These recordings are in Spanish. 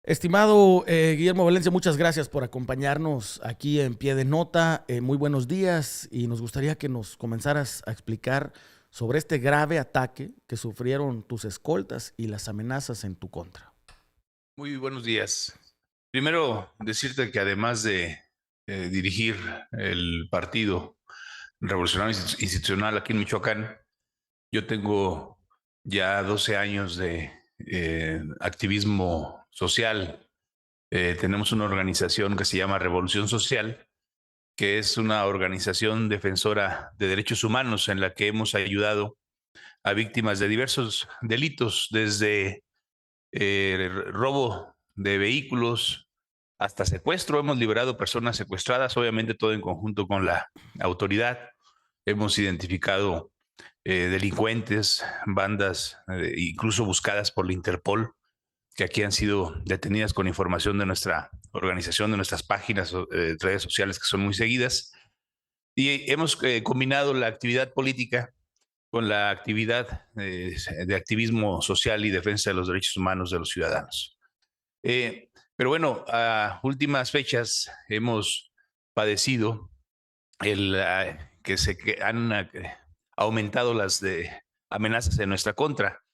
Estimado Guillermo Valencia, muchas gracias por acompañarnos aquí en Pie de Nota. Muy buenos días y nos gustaría que nos comenzaras a explicar sobre este grave ataque que sufrieron tus escoltas y las amenazas en tu contra. Muy buenos días. Primero, decirte que además de dirigir el Partido Revolucionario Institucional aquí en Michoacán, yo tengo ya 12 años de activismo social. Tenemos una organización que se llama Revolución Social, que es una organización defensora de derechos humanos en la que hemos ayudado a víctimas de diversos delitos, desde robo de vehículos, hasta secuestro. Hemos liberado personas secuestradas, obviamente todo en conjunto con la autoridad. Hemos identificado delincuentes, bandas, incluso buscadas por la Interpol, que aquí han sido detenidas con información de nuestra organización, de nuestras páginas, redes sociales que son muy seguidas. Y hemos combinado la actividad política con la actividad de activismo social y defensa de los derechos humanos de los ciudadanos. Pero bueno, a últimas fechas hemos padecido que han aumentado las amenazas en nuestra contra.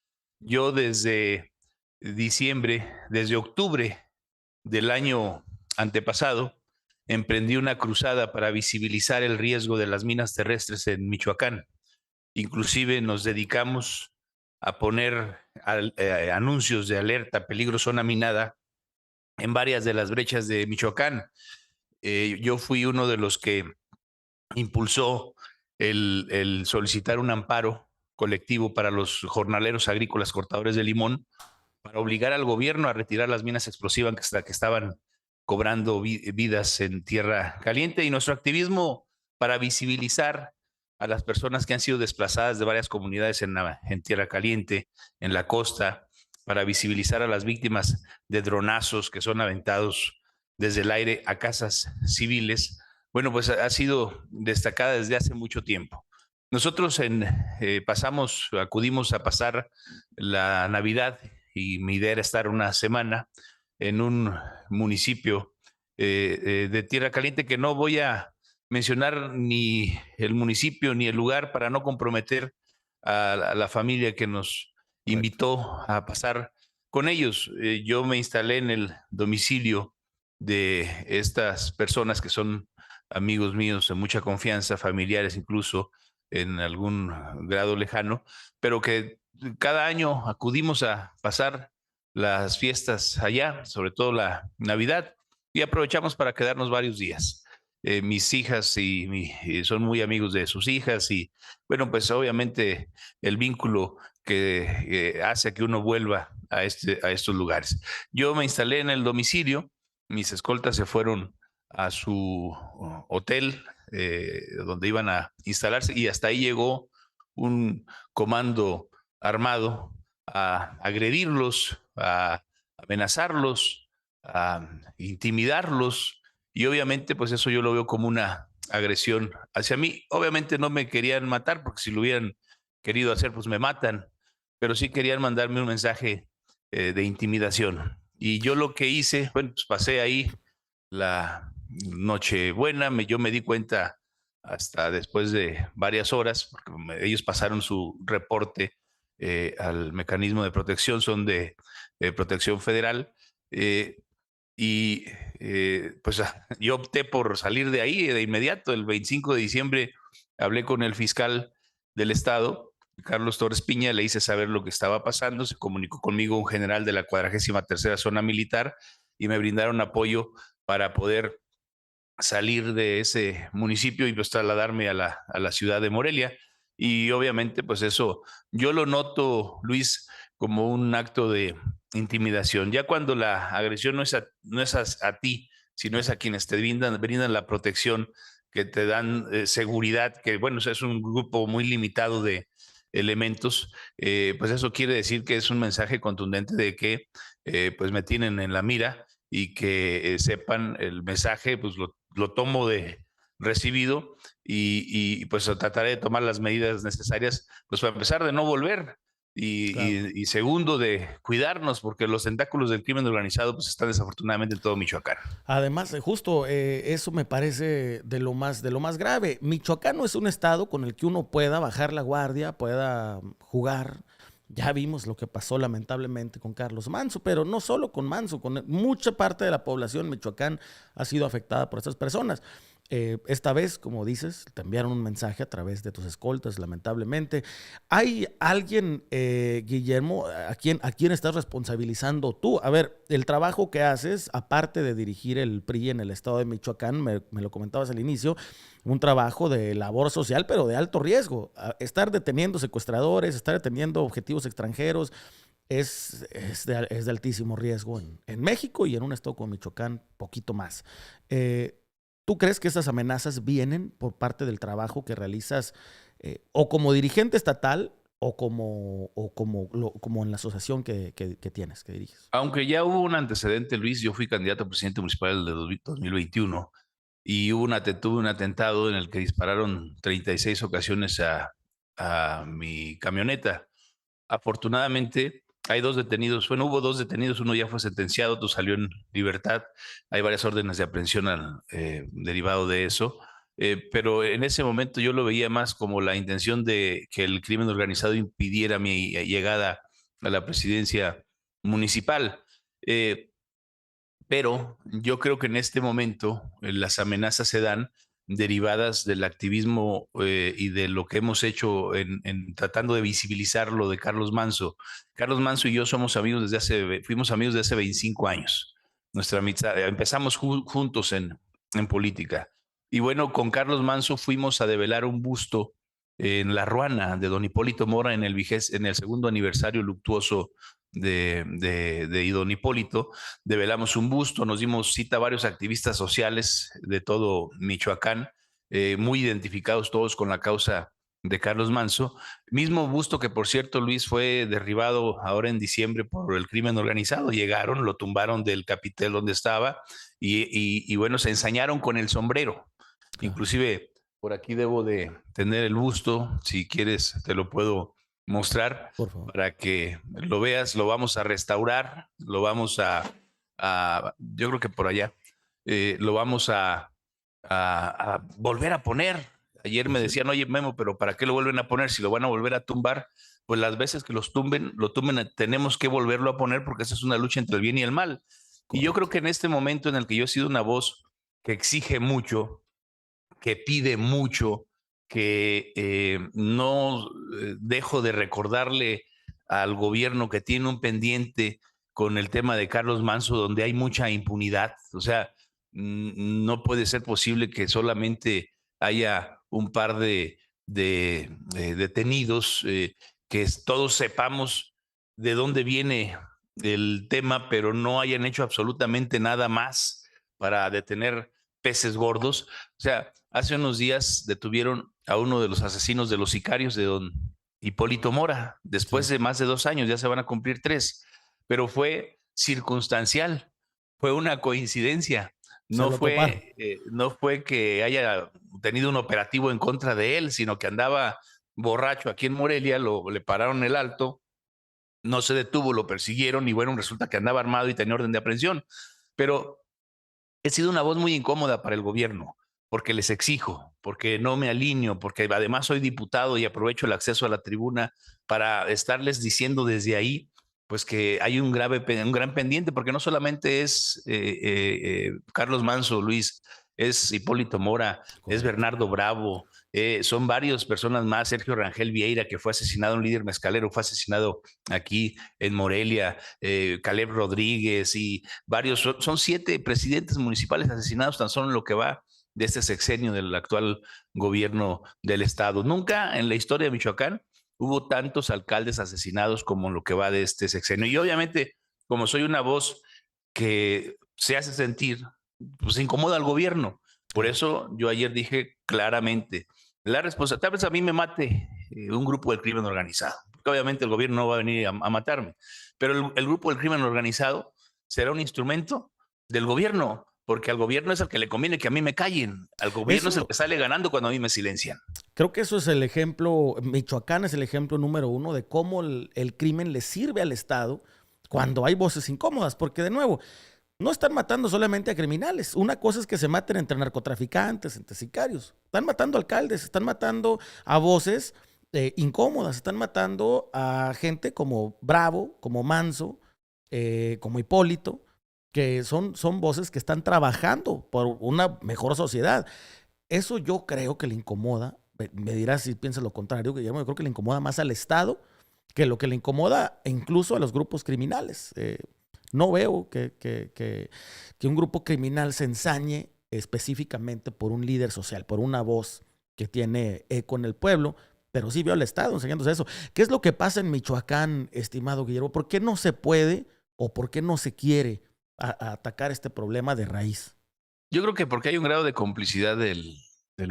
Yo desde octubre del año antepasado, emprendí una cruzada para visibilizar el riesgo de las minas terrestres en Michoacán. Inclusive nos dedicamos a poner anuncios de alerta, peligro zona minada en varias de las brechas de Michoacán. Yo fui uno de los que impulsó el solicitar un amparo colectivo para los jornaleros agrícolas cortadores de limón para obligar al gobierno a retirar las minas explosivas que estaban cobrando vidas en tierra caliente, y nuestro activismo para visibilizar a las personas que han sido desplazadas de varias comunidades en tierra caliente, en la costa, para visibilizar a las víctimas de dronazos que son aventados desde el aire a casas civiles. Bueno, pues ha sido destacada desde hace mucho tiempo. Nosotros acudimos a pasar la Navidad, y mi idea era estar una semana en un municipio de Tierra Caliente, que no voy a mencionar ni el municipio ni el lugar para no comprometer a la familia que nos Correcto. invitó a pasar con ellos. Yo me instalé en el domicilio de estas personas que son amigos míos de mucha confianza, familiares incluso en algún grado lejano, pero que cada año acudimos a pasar las fiestas allá, sobre todo la Navidad, y aprovechamos para quedarnos varios días. Mis hijas son muy amigos de sus hijas, y bueno, pues obviamente el vínculo que hace que uno vuelva a estos lugares. Yo me instalé en el domicilio, mis escoltas se fueron a su hotel donde iban a instalarse, y hasta ahí llegó un comando armado a agredirlos, a amenazarlos, a intimidarlos, y obviamente pues eso yo lo veo como una agresión hacia mí. Obviamente no me querían matar, porque si lo hubieran querido hacer pues me matan, pero sí querían mandarme un mensaje de intimidación. Y yo lo que hice, bueno, pues pasé ahí la noche buena. Yo me di cuenta hasta después de varias horas, porque ellos pasaron su reporte al mecanismo de protección, son de protección federal, eh, y pues yo opté por salir de ahí de inmediato. El 25 de diciembre hablé con el fiscal del estado, Carlos Torres Piña, le hice saber lo que estaba pasando. Se comunicó conmigo un general de la 43ª Zona Militar y me brindaron apoyo para poder salir de ese municipio y pues trasladarme a la ciudad de Morelia. Y obviamente pues eso yo lo noto, Luis, como un acto de intimidación. Ya cuando la agresión no es a ti, sino es a quienes te brindan la protección, que te dan seguridad, que bueno, es un grupo muy limitado de elementos, pues eso quiere decir que es un mensaje contundente de que pues me tienen en la mira, y que sepan el mensaje, pues lo tomo de recibido, y pues trataré de tomar las medidas necesarias, pues para empezar de no volver Claro. y segundo, de cuidarnos, porque los tentáculos del crimen organizado pues están desafortunadamente en todo Michoacán. Además, justo eso me parece de lo más grave. Michoacán no es un estado con el que uno pueda bajar la guardia, pueda jugar. Ya vimos lo que pasó lamentablemente con Carlos Manso, pero no solo con Manso, con mucha parte de la población de Michoacán ha sido afectada por estas personas. Esta vez, como dices, te enviaron un mensaje a través de tus escoltas, lamentablemente. ¿Hay alguien, Guillermo, a quién estás responsabilizando tú? A ver, el trabajo que haces, aparte de dirigir el PRI en el estado de Michoacán, me lo comentabas al inicio, un trabajo de labor social, pero de alto riesgo. Estar deteniendo secuestradores, estar deteniendo objetivos extranjeros, es de altísimo riesgo en México y en un estado como Michoacán, poquito más. Eh, ¿Tú crees que esas amenazas vienen por parte del trabajo que realizas o como dirigente estatal como en la asociación que tienes, que diriges? Aunque ya hubo un antecedente, Luis, yo fui candidato a presidente municipal de 2021 y tuve un atentado en el que dispararon 36 ocasiones a mi camioneta. Afortunadamente, hay dos detenidos. Bueno, hubo dos detenidos. Uno ya fue sentenciado, otro salió en libertad. Hay varias órdenes de aprehensión derivado de eso. Pero en ese momento yo lo veía más como la intención de que el crimen organizado impidiera mi llegada a la presidencia municipal. Eh, pero yo creo que en este momento las amenazas se dan derivadas del activismo y de lo que hemos hecho en tratando de visibilizar lo de Carlos Manso. Carlos Manso y yo somos amigos fuimos amigos desde hace 25 años. Nuestra amistad, empezamos juntos en política. Y bueno, con Carlos Manso fuimos a develar un busto en La Ruana de don Hipólito Mora en el segundo aniversario luctuoso de don Hipólito. Develamos un busto, nos dimos cita a varios activistas sociales de todo Michoacán, muy identificados todos con la causa de Carlos Manso. Mismo busto que, por cierto, Luis, fue derribado ahora en diciembre por el crimen organizado. Llegaron, lo tumbaron del capitel donde estaba y bueno, se ensañaron con el sombrero. Claro, Inclusive, por aquí debo de tener el busto, si quieres te lo puedo mostrar por favor. para que lo veas. Lo vamos a restaurar, lo vamos yo creo que por allá, lo vamos a volver a poner. Ayer me Pues sí, decían, oye Memo, pero ¿para qué lo vuelven a poner? Si lo van a volver a tumbar, pues las veces que lo tumben, tenemos que volverlo a poner porque esa es una lucha entre el bien y el mal. Y yo creo correcto. que en este momento en el que yo he sido una voz que exige mucho, que pide mucho, que no dejo de recordarle al gobierno que tiene un pendiente con el tema de Carlos Manso, donde hay mucha impunidad. O sea, no puede ser posible que solamente haya un par de detenidos, que todos sepamos de dónde viene el tema, pero no hayan hecho absolutamente nada más para detener peces gordos. O sea, hace unos días detuvieron a uno de los asesinos de los sicarios de don Hipólito Mora, después Sí, de más de 2 años, ya se van a cumplir 3, pero fue circunstancial, fue una coincidencia, se lo toparon. no fue que haya tenido un operativo en contra de él, sino que andaba borracho aquí en Morelia, le pararon el alto, no se detuvo, lo persiguieron y bueno, resulta que andaba armado y tenía orden de aprehensión. Pero he sido una voz muy incómoda para el gobierno, porque les exijo, porque no me alineo, porque además soy diputado y aprovecho el acceso a la tribuna para estarles diciendo desde ahí, pues que hay un gran pendiente, porque no solamente es Carlos Manso, Luis, es Hipólito Mora, es Correcto. Bernardo Bravo, son varias personas más, Sergio Rangel Vieira, que fue asesinado, un líder mezcalero, fue asesinado aquí en Morelia, Caleb Rodríguez y varios, son 7 presidentes municipales asesinados tan solo en lo que va de este sexenio del actual gobierno del estado. Nunca en la historia de Michoacán hubo tantos alcaldes asesinados como en lo que va de este sexenio. Y obviamente, como soy una voz que se hace sentir, pues incomoda al gobierno. Por Claro. eso yo ayer dije claramente, la responsabilidad, tal vez a mí me mate un grupo del crimen organizado, porque obviamente el gobierno no va a venir a matarme, pero el grupo del crimen organizado será un instrumento del gobierno porque al gobierno es el que le conviene que a mí me callen, al gobierno es el Eso, que sale ganando cuando a mí me silencian. creo que eso es el ejemplo, Michoacán es el ejemplo número uno de cómo el crimen le sirve al Estado cuando hay voces incómodas, porque de nuevo, no están matando solamente a criminales. Una cosa es que se maten entre narcotraficantes, entre sicarios. Están matando alcaldes, están matando a voces incómodas, están matando a gente como Bravo, como Manso, como Hipólito, que son voces que están trabajando por una mejor sociedad. Eso yo creo que le incomoda. Me dirás si piensas lo contrario, Guillermo. Yo creo que le incomoda más al Estado que lo que le incomoda incluso a los grupos criminales. No veo que un grupo criminal se ensañe específicamente por un líder social, por una voz que tiene eco en el pueblo, pero sí veo al Estado enseñándose eso. ¿Qué es lo que pasa en Michoacán, estimado Guillermo? ¿Por qué no se puede o por qué no se quiere a atacar este problema de raíz? Yo creo que porque hay un grado de complicidad del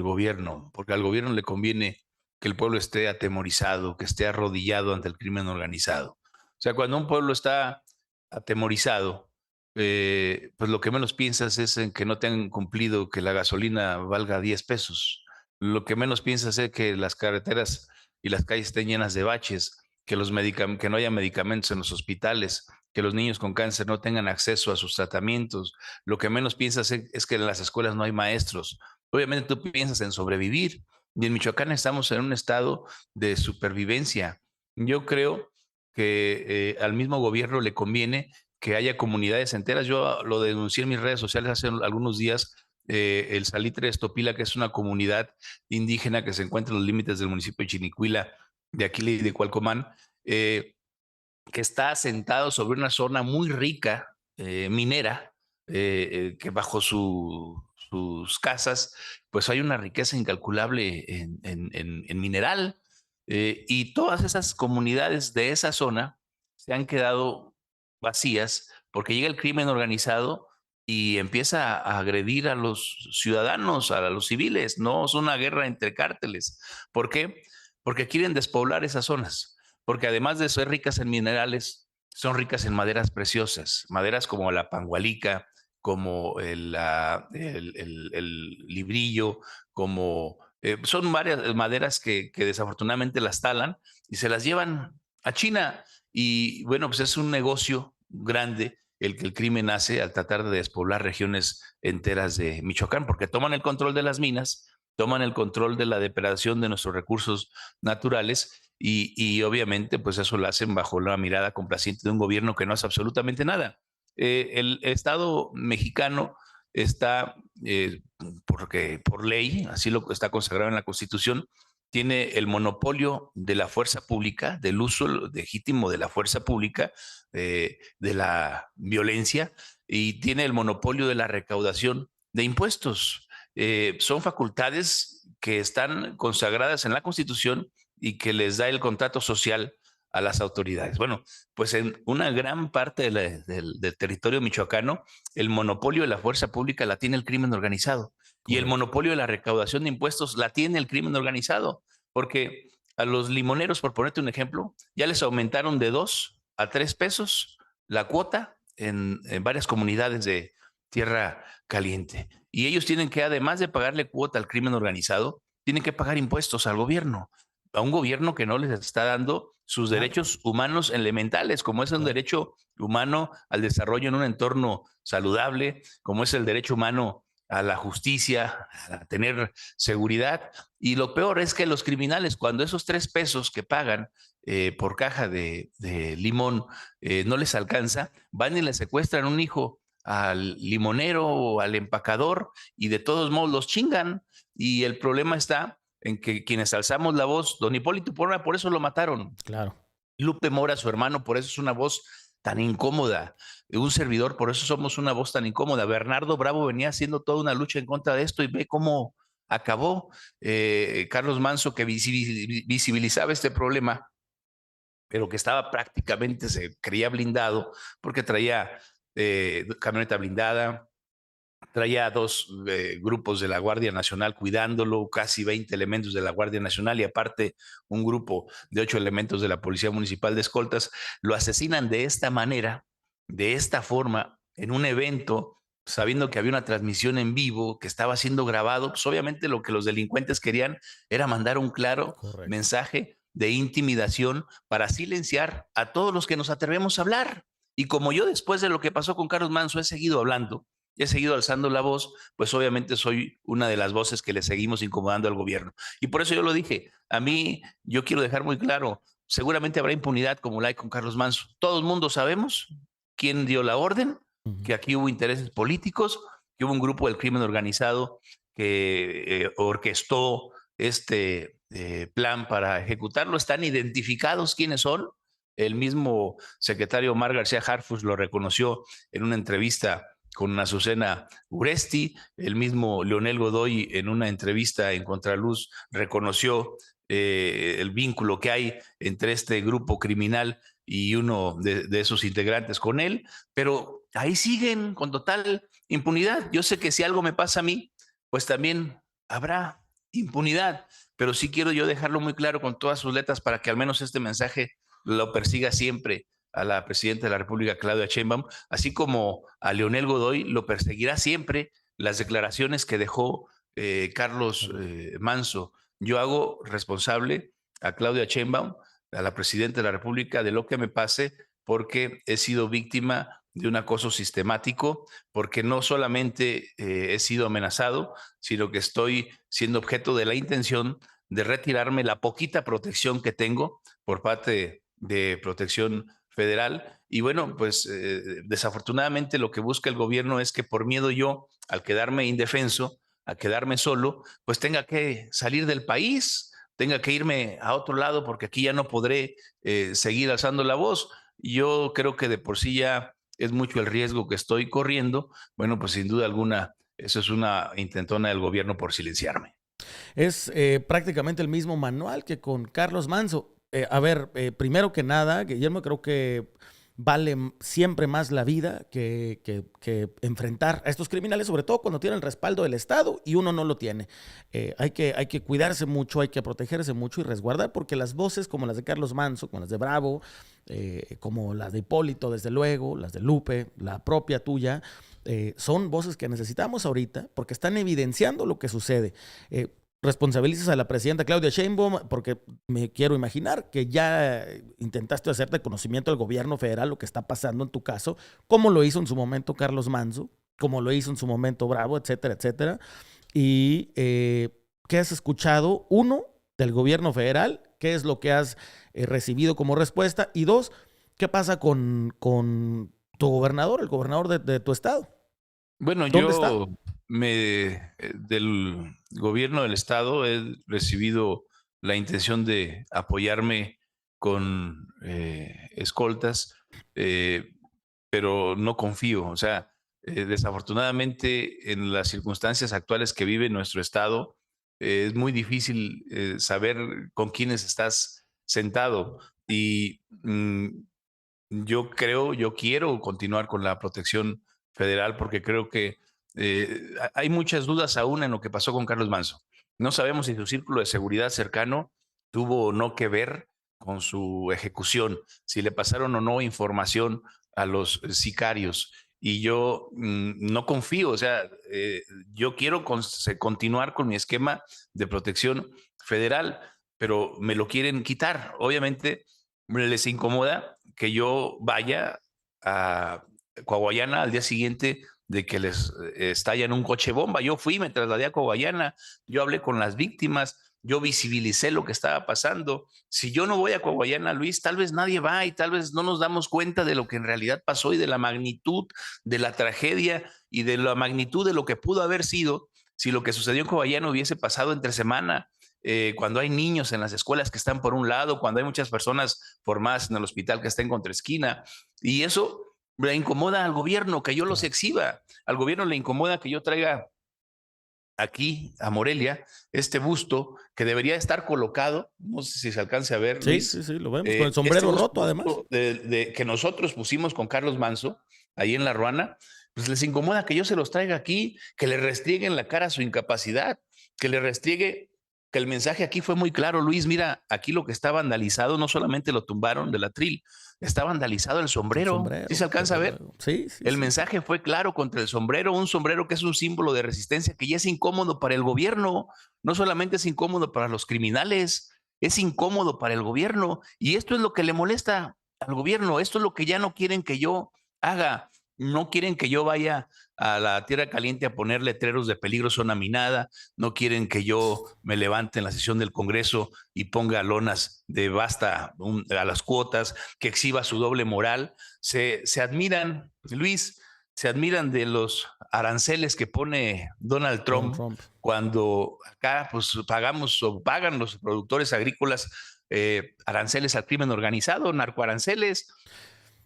gobierno, porque al gobierno le conviene que el pueblo esté atemorizado, que esté arrodillado ante el crimen organizado. O sea, cuando un pueblo está atemorizado, pues lo que menos piensas es en que no te han cumplido que la gasolina valga 10 pesos. Lo que menos piensas es que las carreteras y las calles estén llenas de baches, que, que no haya medicamentos en los hospitales, que los niños con cáncer no tengan acceso a sus tratamientos. Lo que menos piensas es que en las escuelas no hay maestros. Obviamente tú piensas en sobrevivir. Y en Michoacán estamos en un estado de supervivencia. Yo creo que al mismo gobierno le conviene que haya comunidades enteras. Yo lo denuncié en mis redes sociales hace algunos días. El Salitre de Estopila, que es una comunidad indígena que se encuentra en los límites del municipio de Chinicuila, de Aquila y de Cualcomán, que está asentado sobre una zona muy rica minera, que bajo sus casas, pues hay una riqueza incalculable en mineral. Y todas esas comunidades de esa zona se han quedado vacías porque llega el crimen organizado y empieza a agredir a los ciudadanos, a los civiles. No es una guerra entre cárteles. ¿Por qué? Porque quieren despoblar esas zonas, porque además de ser ricas en minerales, son ricas en maderas preciosas, maderas como la pangualica, como el librillo, como son varias maderas que desafortunadamente las talan y se las llevan a China. Y bueno, pues es un negocio grande el que el crimen hace al tratar de despoblar regiones enteras de Michoacán, porque toman el control de las minas, toman el control de la depredación de nuestros recursos naturales y obviamente pues eso lo hacen bajo la mirada complaciente de un gobierno que no hace absolutamente nada. El Estado mexicano está, porque por ley, así lo está consagrado en la Constitución, tiene el monopolio de la fuerza pública, del uso legítimo de la fuerza pública, de la violencia, y tiene el monopolio de la recaudación de impuestos. Son facultades que están consagradas en la Constitución y que les da el contrato social a las autoridades. Bueno, pues en una gran parte del territorio michoacano, el monopolio de la fuerza pública la tiene el crimen organizado y el Correcto. monopolio de la recaudación de impuestos la tiene el crimen organizado, porque a los limoneros, por ponerte un ejemplo, ya les aumentaron de 2 a 3 pesos la cuota en varias comunidades de Tierra Caliente. Y ellos tienen que, además de pagarle cuota al crimen organizado, tienen que pagar impuestos al gobierno, a un gobierno que no les está dando sus Claro, derechos humanos elementales, como es un claro. derecho humano al desarrollo en un entorno saludable, como es el derecho humano a la justicia, a tener seguridad. Y lo peor es que los criminales, cuando esos 3 pesos que pagan por caja de limón no les alcanza, van y le secuestran un hijo al limonero o al empacador y de todos modos los chingan. Y el problema está en que quienes alzamos la voz, don Hipólito Porra, por eso lo mataron. Claro. Lupe Mora, su hermano, por eso es una voz tan incómoda. Un servidor, por eso somos una voz tan incómoda. Bernardo Bravo venía haciendo toda una lucha en contra de esto y ve cómo acabó. Carlos Manso, que visibilizaba este problema, pero que estaba prácticamente, se creía blindado, porque traía camioneta blindada, traía 2 grupos de la Guardia Nacional cuidándolo, casi 20 elementos de la Guardia Nacional y aparte un grupo de 8 elementos de la Policía Municipal de Escoltas. Lo asesinan de esta manera, de esta forma, en un evento sabiendo que había una transmisión en vivo que estaba siendo grabado, pues obviamente lo que los delincuentes querían era mandar un claro Correcto. mensaje de intimidación para silenciar a todos los que nos atrevemos a hablar. Y como yo después de lo que pasó con Carlos Manso he seguido hablando, he seguido alzando la voz, pues obviamente soy una de las voces que le seguimos incomodando al gobierno. Y por eso yo lo dije, a mí yo quiero dejar muy claro, seguramente habrá impunidad como la hay con Carlos Manso. Todo el mundo sabemos quién dio la orden, Ujú. que aquí hubo intereses políticos, que hubo un grupo del crimen organizado que orquestó este plan para ejecutarlo. Están identificados quiénes son. El mismo secretario Omar García Harfuch lo reconoció en una entrevista con Azucena Uresti. El mismo Leonel Godoy en una entrevista en Contraluz reconoció el vínculo que hay entre este grupo criminal y uno de sus integrantes con él, pero ahí siguen con total impunidad. Yo sé que si algo me pasa a mí, pues también habrá impunidad, pero sí quiero yo dejarlo muy claro con todas sus letras para que al menos este mensaje lo persiga siempre a la presidenta de la República, Claudia Sheinbaum, así como a Leonel Godoy lo perseguirá siempre las declaraciones que dejó Carlos Manso. Yo hago responsable a Claudia Sheinbaum, a la presidenta de la República, de lo que me pase, porque he sido víctima de un acoso sistemático, porque no solamente he sido amenazado, sino que estoy siendo objeto de la intención de retirarme la poquita protección que tengo por parte de Protección Federal. Y bueno, pues desafortunadamente lo que busca el gobierno es que por miedo yo, al quedarme indefenso, a quedarme solo, pues tenga que salir del país, tenga que irme a otro lado porque aquí ya no podré seguir alzando la voz. Yo creo que de por sí ya es mucho el riesgo que estoy corriendo. Bueno, pues sin duda alguna, eso es una intentona del gobierno por silenciarme. Es prácticamente el mismo manual que con Carlos Manso. A ver, primero que nada, Guillermo, creo que vale siempre más la vida que enfrentar a estos criminales, sobre todo cuando tienen el respaldo del Estado y uno no lo tiene. Hay que cuidarse mucho, hay que protegerse mucho y resguardar, porque las voces como las de Carlos Manso, como las de Bravo, como las de Hipólito, desde luego, las de Lupe, la propia tuya, son voces que necesitamos ahorita porque están evidenciando lo que sucede. Responsabilizas a la presidenta Claudia Sheinbaum porque me quiero imaginar que ya intentaste hacerte conocimiento del gobierno federal lo que está pasando en tu caso, como lo hizo en su momento Carlos Manso, como lo hizo en su momento Bravo, etcétera, etcétera. Y ¿qué has escuchado? Uno, del gobierno federal, ¿qué es lo que has recibido como respuesta? Y dos, ¿qué pasa con tu gobernador, el gobernador de tu estado? Bueno, ¿Dónde está? yo del gobierno del estado he recibido la intención de apoyarme con escoltas, eh, pero no confío. O sea, desafortunadamente en las circunstancias actuales que vive nuestro estado, es muy difícil saber con quiénes estás sentado. Y yo quiero continuar con la protección federal porque creo que hay muchas dudas aún en lo que pasó con Carlos Manso. No sabemos si su círculo de seguridad cercano tuvo o no que ver con su ejecución, si le pasaron o no información a los sicarios. Y yo no confío, o sea, yo quiero continuar con mi esquema de protección federal, pero me lo quieren quitar. Obviamente les incomoda que yo vaya a Coahuayana al día siguiente de que les estallan un coche bomba. Yo fui, me trasladé a Coahuayana, yo hablé con las víctimas, yo visibilicé lo que estaba pasando. Si yo no voy a Coahuayana, Luis, tal vez nadie va y tal vez no nos damos cuenta de lo que en realidad pasó y de la magnitud de la tragedia y de la magnitud de lo que pudo haber sido si lo que sucedió en Coahuayana hubiese pasado entre semana, cuando hay niños en las escuelas que están por un lado, cuando hay muchas personas formadas en el hospital que están en contraesquina. Y eso le incomoda al gobierno que yo los Claro. exhiba. Al gobierno le incomoda que yo traiga aquí a Morelia este busto que debería estar colocado, no sé si se alcance a ver, Sí, sí, Luis, sí, lo vemos con el este sombrero roto además. busto que nosotros pusimos con Carlos Manso, ahí en La Ruana, pues les incomoda que yo se los traiga aquí, que le restrieguen la cara a su incapacidad, que le restriegue que el mensaje aquí fue muy claro, Luis. Mira, aquí lo que está vandalizado no solamente lo tumbaron del atril, está vandalizado el El sombrero. ¿Sí se sombrero, alcanza a desde ver? luego. Sí, sí, El sí. mensaje fue claro contra el sombrero, un sombrero que es un símbolo de resistencia, que ya es incómodo para el gobierno. No solamente es incómodo para los criminales, es incómodo para el gobierno. Y esto es lo que le molesta al gobierno. Esto es lo que ya no quieren que yo haga. No quieren que yo vaya a la Tierra Caliente a poner letreros de peligro zona minada. No quieren que yo me levante en la sesión del Congreso y ponga lonas de basta a las cuotas, que exhiba su doble moral. Se admiran, Luis, se admiran de los aranceles que pone Donald Donald Trump Trump. cuando acá pues pagamos o pagan los productores agrícolas aranceles al crimen organizado, narcoaranceles.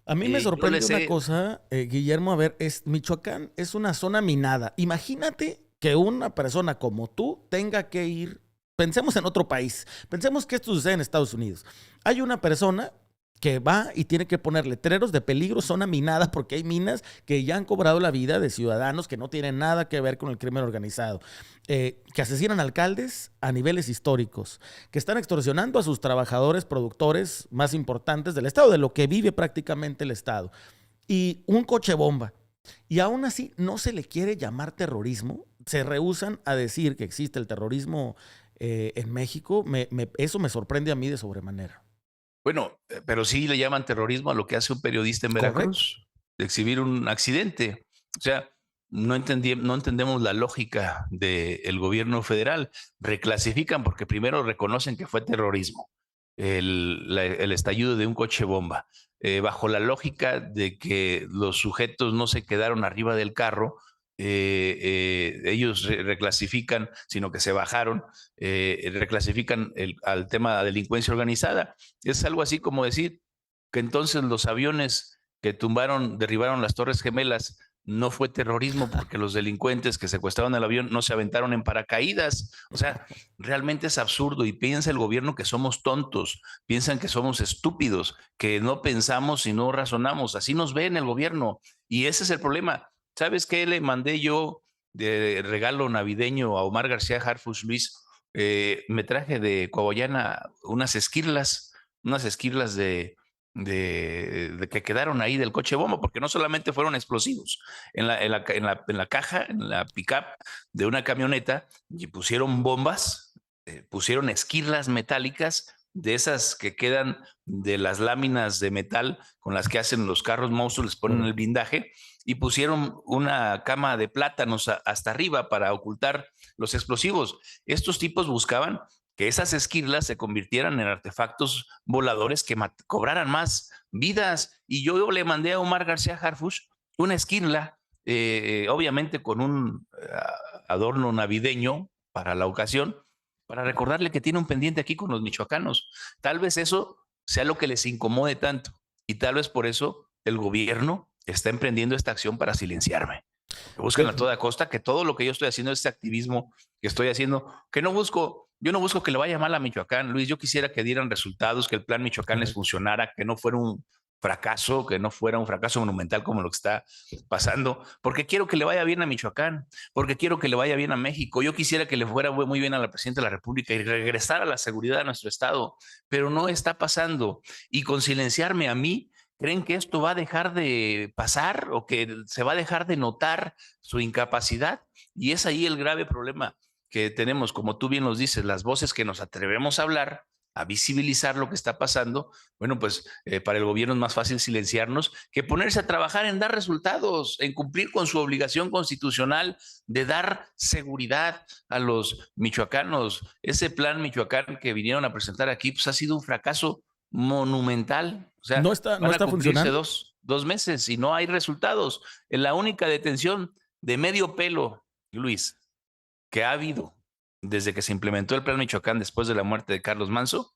A mí me Yo sorprende les una he, cosa, Guillermo, a ver, Michoacán es una zona minada. Imagínate que una persona como tú tenga que ir, pensemos en otro país, pensemos que esto sucede en Estados Unidos. Hay una persona que va y tiene que poner letreros de peligro, zona minada, porque hay minas que ya han cobrado la vida de ciudadanos que no tienen nada que ver con el crimen organizado, que asesinan alcaldes a niveles históricos, que están extorsionando a sus trabajadores, productores más importantes del Estado, de lo que vive prácticamente el Estado. Y un coche bomba. Y aún así no se le quiere llamar terrorismo. Se rehúsan a decir que existe el terrorismo en México. Eso me sorprende a mí de sobremanera. bueno, pero sí le llaman terrorismo a lo que hace un periodista en Correcto. Veracruz, de exhibir un accidente. O sea, no entendemos la lógica del gobierno federal. Reclasifican porque primero reconocen que fue terrorismo, el estallido de un coche bomba, bajo la lógica de que los sujetos no se quedaron arriba del carro. Ellos reclasifican, sino que se bajaron, reclasifican al tema de delincuencia organizada. Es algo así como decir que entonces los aviones que derribaron las Torres Gemelas no fue terrorismo porque los delincuentes que secuestraron el avión no se aventaron en paracaídas. O sea, realmente es absurdo y piensa el gobierno que somos tontos, piensan que somos estúpidos, que no pensamos y no razonamos. Así nos ve en el gobierno y ese es el problema. ¿Sabes qué le mandé yo de regalo navideño a Omar García Harfuch, Luis? Me traje de Coahuayana unas esquirlas de que quedaron ahí del coche bomba, porque no solamente fueron explosivos en la caja, en la pickup de una camioneta, y pusieron bombas, pusieron esquirlas metálicas de esas que quedan de las láminas de metal con las que hacen los carros monstruos, les ponen el Correcto. blindaje y pusieron una cama de plátanos hasta arriba para ocultar los explosivos. Estos tipos buscaban que esas esquirlas se convirtieran en artefactos voladores que cobraran más vidas. Y yo le mandé a Omar García Harfuch una esquirla, obviamente con un adorno navideño para la ocasión, para recordarle que tiene un pendiente aquí con los michoacanos. Tal vez eso sea lo que les incomode tanto y tal vez por eso el gobierno está emprendiendo esta acción para silenciarme. Buscan a toda costa que todo lo que yo estoy haciendo, este activismo que estoy haciendo, yo no busco que le vaya mal a Michoacán, Luis, yo quisiera que dieran resultados, que el plan Michoacán les Correcto. funcionara, que no fuera un fracaso, que no fuera un fracaso monumental como lo que está pasando, porque quiero que le vaya bien a Michoacán, porque quiero que le vaya bien a México, yo quisiera que le fuera muy bien a la presidenta de la República y regresar a la seguridad de nuestro estado, pero no está pasando. Y con silenciarme a mí, ¿creen que esto va a dejar de pasar o que se va a dejar de notar su incapacidad? Y es ahí el grave problema que tenemos, como tú bien nos dices, las voces que nos atrevemos a hablar, a visibilizar lo que está pasando. Bueno, pues para el gobierno es más fácil silenciarnos que ponerse a trabajar en dar resultados, en cumplir con su obligación constitucional de dar seguridad a los michoacanos. Ese plan Michoacán que vinieron a presentar aquí, pues ha sido un fracaso monumental. O sea, No van a está cumplirse funcionando. dos meses y no hay resultados. En la única detención de medio pelo, Luis, que ha habido desde que se implementó el Plan Michoacán después de la muerte de Carlos Manso,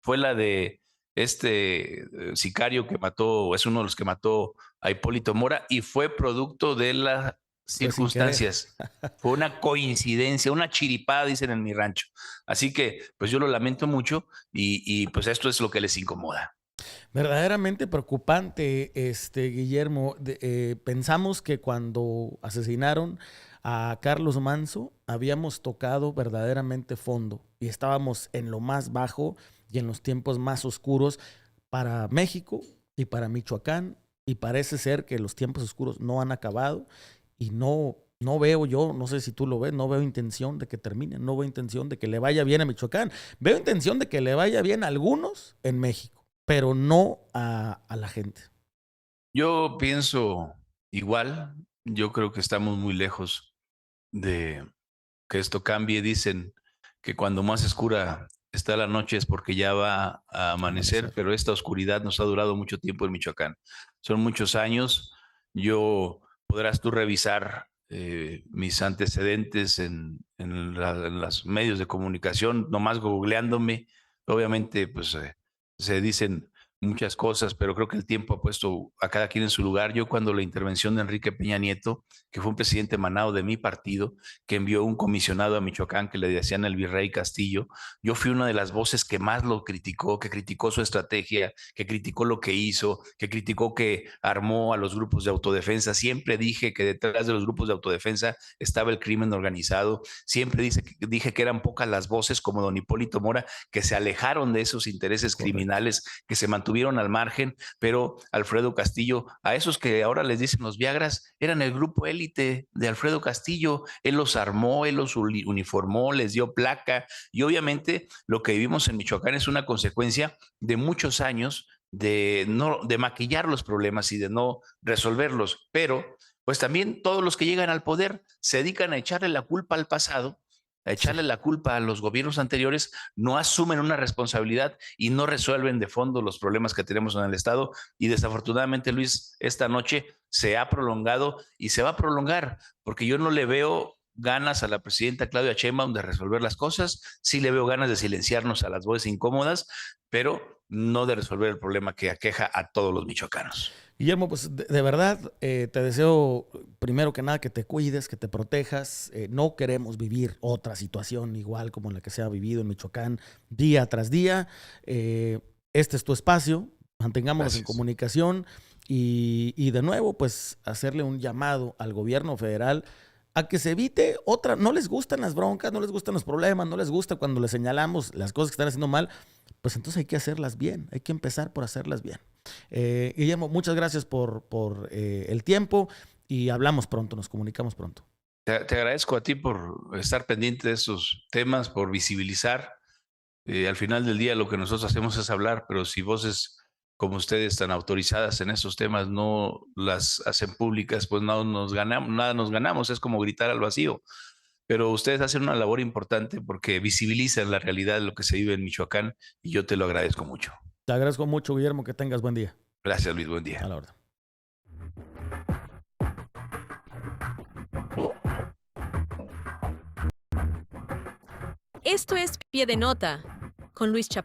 fue la de este sicario que mató, es uno de los que mató a Hipólito Mora y fue producto de las Fue sin querer. circunstancias. Fue una coincidencia, una chiripada, dicen en mi rancho. Así que, pues yo lo lamento mucho y pues esto es lo que les incomoda. Verdaderamente preocupante, Guillermo. Pensamos que cuando asesinaron a Carlos Manso, habíamos tocado verdaderamente fondo y estábamos en lo más bajo y en los tiempos más oscuros para México y para Michoacán, y parece ser que los tiempos oscuros no han acabado y no veo yo, no sé si tú lo ves, no veo intención de que termine, no veo intención de que le vaya bien a Michoacán, veo intención de que le vaya bien a algunos en México, pero no a la gente. Yo pienso igual, yo creo que estamos muy lejos de que esto cambie. Dicen que cuando más oscura está la noche es porque ya va a amanecer, Amanecer. pero esta oscuridad nos ha durado mucho tiempo en Michoacán. Son muchos años. Podrás tú revisar mis antecedentes en los medios de comunicación, nomás googleándome. Obviamente, pues se dicen muchas cosas, pero creo que el tiempo ha puesto a cada quien en su lugar. Yo cuando la intervención de Enrique Peña Nieto, que fue un presidente emanado de mi partido, que envió un comisionado a Michoacán que le decían el virrey Castillo, yo fui una de las voces que más lo criticó, que criticó su estrategia, que criticó lo que hizo, que criticó que armó a los grupos de autodefensa. Siempre dije que detrás de los grupos de autodefensa estaba el crimen organizado. Siempre dije que eran pocas las voces como don Hipólito Mora que se alejaron de esos intereses Correcto. criminales, que se mantuvieron al margen, pero Alfredo Castillo, a esos que ahora les dicen los Viagras, eran el grupo élite de Alfredo Castillo. Él los armó, él los uniformó, les dio placa, y obviamente lo que vivimos en Michoacán es una consecuencia de muchos años de maquillar los problemas y de no resolverlos. Pero pues también todos los que llegan al poder se dedican a echarle la culpa al pasado, a Sí. echarle la culpa a los gobiernos anteriores, no asumen una responsabilidad y no resuelven de fondo los problemas que tenemos en el Estado. Y desafortunadamente, Luis, esta noche se ha prolongado y se va a prolongar, porque yo no le veo ganas a la presidenta Claudia Sheinbaum de resolver las cosas. Sí le veo ganas de silenciarnos a las voces incómodas, pero no de resolver el problema que aqueja a todos los michoacanos. Guillermo, pues de verdad te deseo primero que nada que te cuides, que te protejas. No queremos vivir otra situación igual como la que se ha vivido en Michoacán día tras día. Este es tu espacio, mantengámonos en Gracias. comunicación y de nuevo pues hacerle un llamado al gobierno federal a que se evite otra. No les gustan las broncas, no les gustan los problemas, no les gusta cuando les señalamos las cosas que están haciendo mal, pues entonces hay que hacerlas bien, hay que empezar por hacerlas bien. Guillermo, muchas gracias por el tiempo y hablamos pronto, nos comunicamos pronto. Te agradezco a ti por estar pendiente de estos temas, por visibilizar. Al final del día lo que nosotros hacemos es hablar, pero si voces como ustedes tan autorizadas en estos temas no las hacen públicas, pues no nos ganamos, nada nos ganamos, es como gritar al vacío. Pero ustedes hacen una labor importante porque visibilizan la realidad de lo que se vive en Michoacán, y yo te lo agradezco mucho. Te agradezco mucho, Guillermo, que tengas buen día. Gracias, Luis, buen A día. la orden. Esto es Pie de Nota con Luis Chaparro.